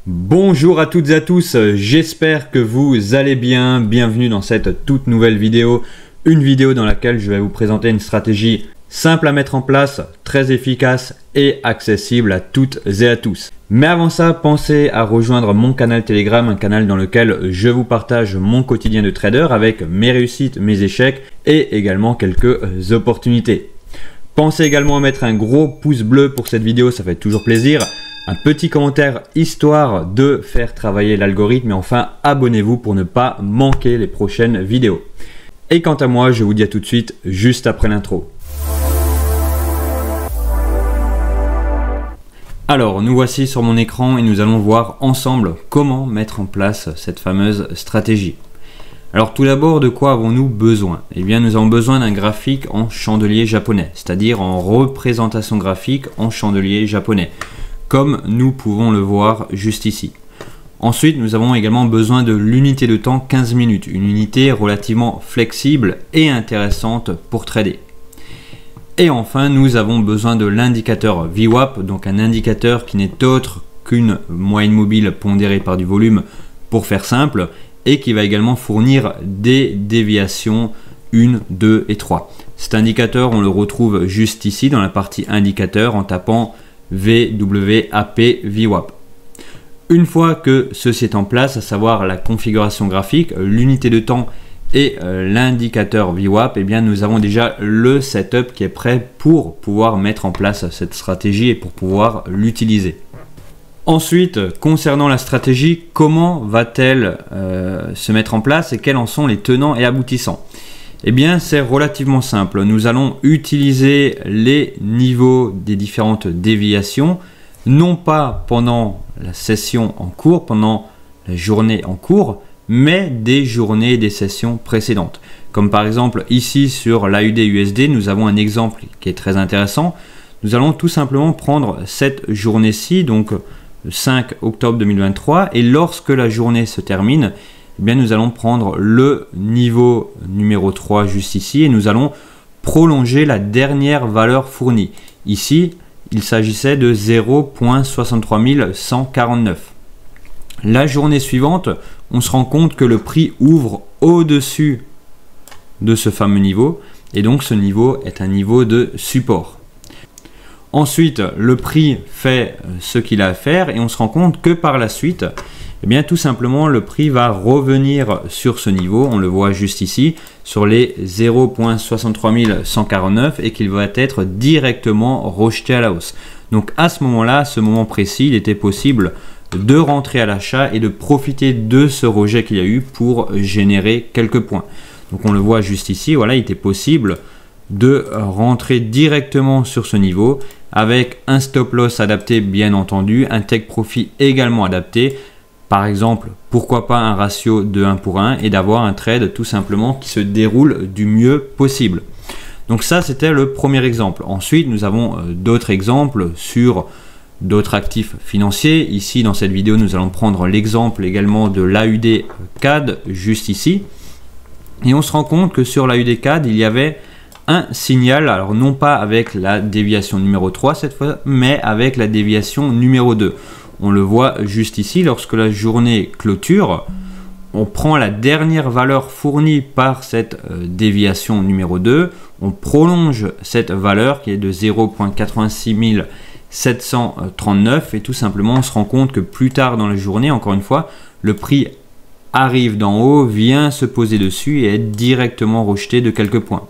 Bonjour à toutes et à tous, j'espère que vous allez bien. Bienvenue dans cette toute nouvelle vidéo. Une vidéo dans laquelle je vais vous présenter une stratégie simple à mettre en place, très efficace et accessible à toutes et à tous. Mais avant ça, pensez à rejoindre mon canal Telegram, un canal dans lequel je vous partage mon quotidien de trader avec mes réussites, mes échecs et également quelques opportunités. Pensez également à mettre un gros pouce bleu pour cette vidéo, ça fait toujours plaisir. Un petit commentaire histoire de faire travailler l'algorithme et enfin abonnez-vous pour ne pas manquer les prochaines vidéos. Et quant à moi, je vous dis à tout de suite juste après l'intro. Alors nous voici sur mon écran et nous allons voir ensemble comment mettre en place cette fameuse stratégie. Alors tout d'abord, de quoi avons-nous besoin? Eh bien nous avons besoin d'un graphique en chandelier japonais, c'est-à-dire en représentation graphique en chandelier japonais, comme nous pouvons le voir juste ici. Ensuite, nous avons également besoin de l'unité de temps 15 minutes, une unité relativement flexible et intéressante pour trader. Et enfin, nous avons besoin de l'indicateur VWAP, donc un indicateur qui n'est autre qu'une moyenne mobile pondérée par du volume pour faire simple, et qui va également fournir des déviations 1, 2 et 3. Cet indicateur, on le retrouve juste ici dans la partie indicateur en tapant VWAP VWAP. Une fois que ceci est en place, à savoir la configuration graphique, l'unité de temps et l'indicateur VWAP, eh bien nous avons déjà le setup qui est prêt pour pouvoir mettre en place cette stratégie et pour pouvoir l'utiliser. Ensuite, concernant la stratégie, comment va-t-elle se mettre en place et quels en sont les tenants et aboutissants? Eh bien, c'est relativement simple. Nous allons utiliser les niveaux des différentes déviations, non pas pendant la session en cours, pendant la journée en cours, mais des journées et des sessions précédentes. Comme par exemple ici sur l'AUD-USD, nous avons un exemple qui est très intéressant. Nous allons tout simplement prendre cette journée-ci, donc le 5 octobre 2023, et lorsque la journée se termine, eh bien, nous allons prendre le niveau numéro 3 juste ici et nous allons prolonger la dernière valeur fournie. Ici, il s'agissait de 0,63149. La journée suivante, on se rend compte que le prix ouvre au-dessus de ce fameux niveau et donc ce niveau est un niveau de support. Ensuite, le prix fait ce qu'il a à faire et on se rend compte que par la suite, eh bien, tout simplement, le prix va revenir sur ce niveau, on le voit juste ici, sur les 0,63149 et qu'il va être directement rejeté à la hausse. Donc à ce moment-là, à ce moment précis, il était possible de rentrer à l'achat et de profiter de ce rejet qu'il y a eu pour générer quelques points. Donc on le voit juste ici, voilà, il était possible de rentrer directement sur ce niveau avec un stop loss adapté bien entendu, un take profit également adapté. Par exemple, pourquoi pas un ratio de 1 pour 1 et d'avoir un trade tout simplement qui se déroule du mieux possible. Donc ça, c'était le premier exemple. Ensuite, nous avons d'autres exemples sur d'autres actifs financiers. Ici, dans cette vidéo, nous allons prendre l'exemple également de l'AUD CAD juste ici. Et on se rend compte que sur l'AUD CAD, il y avait un signal, alors non pas avec la déviation numéro 3 cette fois, mais avec la déviation numéro 2. On le voit juste ici, lorsque la journée clôture, on prend la dernière valeur fournie par cette déviation numéro 2, on prolonge cette valeur qui est de 0,86739 et tout simplement on se rend compte que plus tard dans la journée, encore une fois, le prix arrive d'en haut, vient se poser dessus et est directement rejeté de quelques points.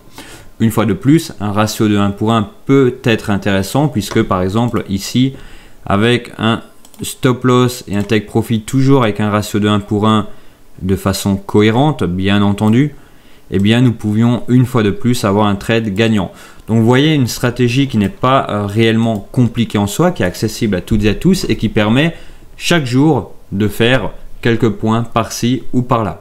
Une fois de plus, un ratio de 1 pour 1 peut être intéressant puisque par exemple ici, avec un stop loss et un take profit toujours avec un ratio de 1 pour 1 de façon cohérente, bien entendu, eh bien nous pouvions une fois de plus avoir un trade gagnant. Donc vous voyez une stratégie qui n'est pas réellement compliquée en soi, qui est accessible à toutes et à tous et qui permet chaque jour de faire quelques points par-ci ou par-là.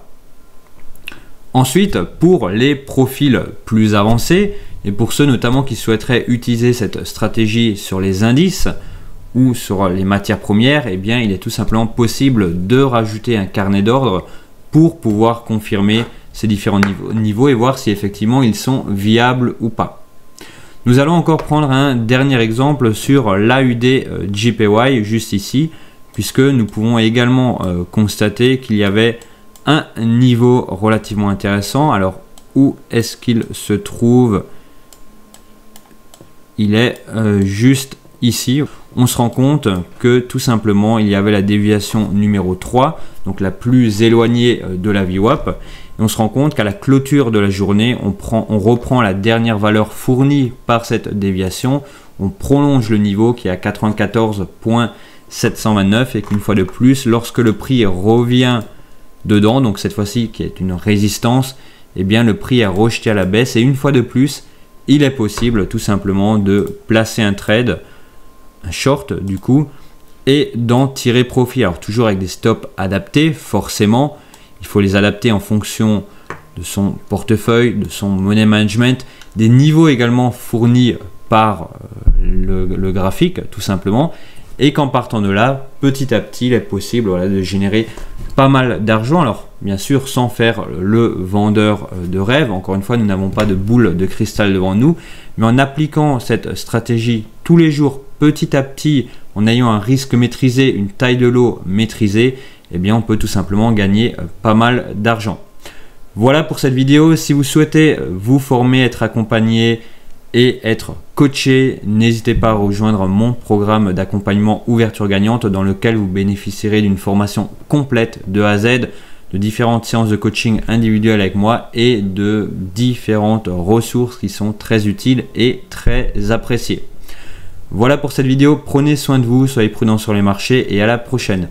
Ensuite, pour les profils plus avancés et pour ceux notamment qui souhaiteraient utiliser cette stratégie sur les indices, ou sur les matières premières, eh bien, il est tout simplement possible de rajouter un carnet d'ordre pour pouvoir confirmer ces différents niveaux et voir si effectivement ils sont viables ou pas. Nous allons encore prendre un dernier exemple sur l'AUD JPY juste ici puisque nous pouvons également constater qu'il y avait un niveau relativement intéressant. Alors où est-ce qu'il se trouve? Il est juste ici. On se rend compte que tout simplement il y avait la déviation numéro 3, donc la plus éloignée de la VWAP. Et on se rend compte qu'à la clôture de la journée, on reprend la dernière valeur fournie par cette déviation, on prolonge le niveau qui est à 94,729 et qu'une fois de plus, lorsque le prix revient dedans, donc cette fois-ci qui est une résistance, eh bien le prix est rejeté à la baisse et une fois de plus, il est possible tout simplement de placer un trade, un short du coup, et d'en tirer profit. Alors toujours avec des stops adaptés, forcément, il faut les adapter en fonction de son portefeuille, de son money management, des niveaux également fournis par le graphique tout simplement, et qu'en partant de là, petit à petit, il est possible de générer pas mal d'argent. Alors bien sûr sans faire le vendeur de rêve, encore une fois nous n'avons pas de boule de cristal devant nous, mais en appliquant cette stratégie tous les jours petit à petit, en ayant un risque maîtrisé, une taille de lot maîtrisée, eh bien on peut tout simplement gagner pas mal d'argent. Voilà pour cette vidéo. Si vous souhaitez vous former, être accompagné et être coaché, n'hésitez pas à rejoindre mon programme d'accompagnement Ouverture Gagnante dans lequel vous bénéficierez d'une formation complète de A à Z, de différentes séances de coaching individuelles avec moi et de différentes ressources qui sont très utiles et très appréciées. Voilà pour cette vidéo, prenez soin de vous, soyez prudents sur les marchés et à la prochaine.